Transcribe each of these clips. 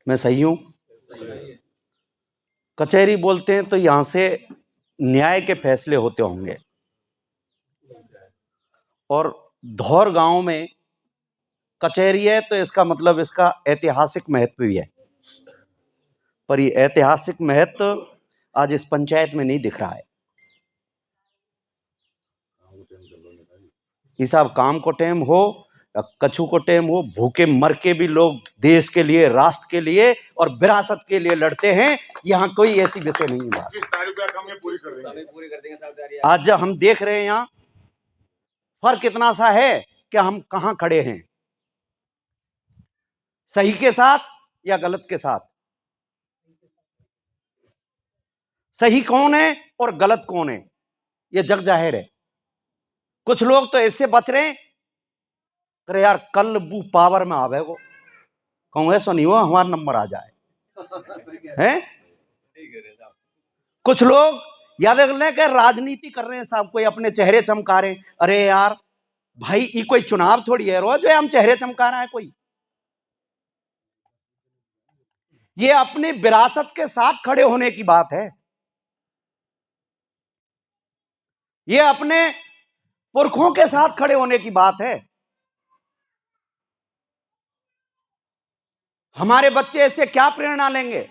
मैं सही हूं? कचहरी बोलते हैं तो यहां से न्याय के फैसले होते होंगे, और धौर गांव में कचहरी है तो इसका मतलब इसका ऐतिहासिक महत्व भी है, पर ये ऐतिहासिक महत्व आज इस पंचायत में नहीं दिख रहा है। ये साहब काम को टाइम हो या कछु को टाइम हो, भूखे मर के भी लोग देश के लिए, राष्ट्र के लिए और विरासत के लिए लड़ते हैं। यहाँ कोई ऐसी विषय नहीं है। आज जब हम देख रहे हैं यहाँ फर्क इतना सा है कि हम कहां खड़े हैं, सही के साथ या गलत के साथ। सही कौन है और गलत कौन है ये जग जाहिर है। कुछ लोग तो इससे बच रहे हैं, अरे यार कल वो पावर में आवे को कांग्रेस नहीं हो हमारा नंबर आ जाए हैं। कुछ लोग याद रखने के राजनीति कर रहे हैं साहब, कोई अपने चेहरे चमका रहे हैं। अरे यार भाई ये कोई चुनाव थोड़ी है रोज हम चेहरे चमका रहा है कोई। ये अपनी विरासत के साथ खड़े होने की बात है। ये अपने पुरखों के साथ खड़े होने की बात है। हमारे बच्चे इससे क्या प्रेरणा लेंगे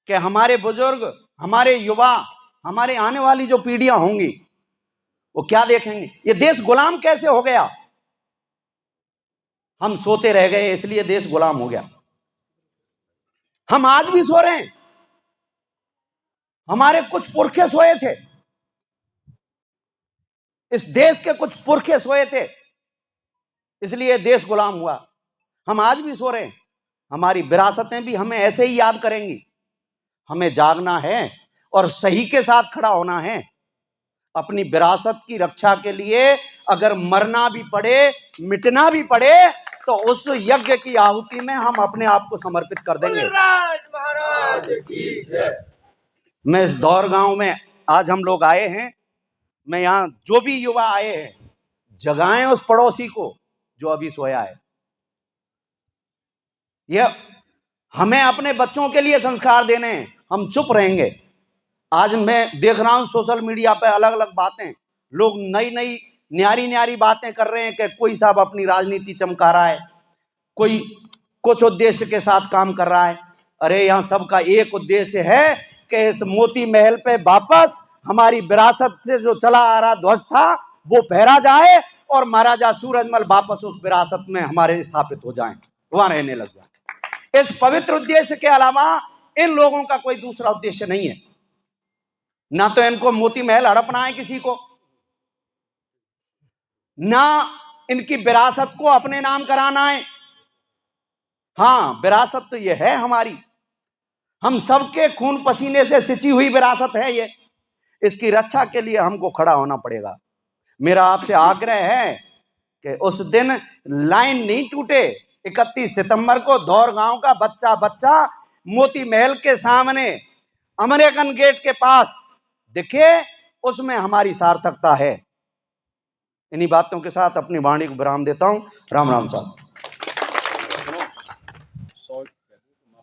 कि हमारे बुजुर्ग, हमारे युवा, हमारे आने वाली जो पीढ़ियां होंगी वो क्या देखेंगे। ये देश गुलाम कैसे हो गया? हम सोते रह गए इसलिए देश गुलाम हो गया। हम आज भी सो रहे हैं, हमारे कुछ पुरखे सोए थे, इस देश के कुछ पुरखे सोए थे इसलिए देश गुलाम हुआ। हम आज भी सो रहे हैं, हमारी विरासतें भी हमें ऐसे ही याद करेंगी। हमें जागना है और सही के साथ खड़ा होना है। अपनी विरासत की रक्षा के लिए अगर मरना भी पड़े, मिटना भी पड़े, तो उस यज्ञ की आहुति में हम अपने आप को समर्पित कर देंगे। महाराज की जय। मैं इस दौर गांव में आज हम लोग आए हैं, मैं यहां जो भी युवा आए हैं जगाएं उस पड़ोसी को जो अभी सोया है। यह हमें अपने बच्चों के लिए संस्कार देने हैं, हम चुप रहेंगे। आज मैं देख रहा हूं सोशल मीडिया पे अलग अलग बातें, लोग नई नई न्यारी न्यारी बातें कर रहे हैं कि कोई साहब अपनी राजनीति चमका रहा है, कोई कुछ उद्देश्य के साथ काम कर रहा है। अरे यहां सबका एक उद्देश्य है कि इस मोती महल पे वापस हमारी विरासत से जो चला आ रहा ध्वज था वो फहरा जाए और महाराजा सूरजमल वापस उस विरासत में हमारे स्थापित हो जाएं, वहां रहने लग जाए। इस पवित्र उद्देश्य के अलावा इन लोगों का कोई दूसरा उद्देश्य नहीं है। ना तो इनको मोती महल हड़पना है किसी को, ना इनकी विरासत को अपने नाम कराना है। हां विरासत तो ये है हमारी, हम सबके खून पसीने से सिंची हुई विरासत है ये। इसकी रक्षा के लिए हमको खड़ा होना पड़ेगा। मेरा आपसे आग्रह है कि उस दिन लाइन नहीं टूटे। 31 सितंबर को धौर गांव का बच्चा बच्चा मोती महल के सामने अमेरिकन गेट के पास दिखे, उसमें हमारी सार्थकता है। इन्हीं बातों के साथ अपनी वाणी को विराम देता हूं। राम राम साहब।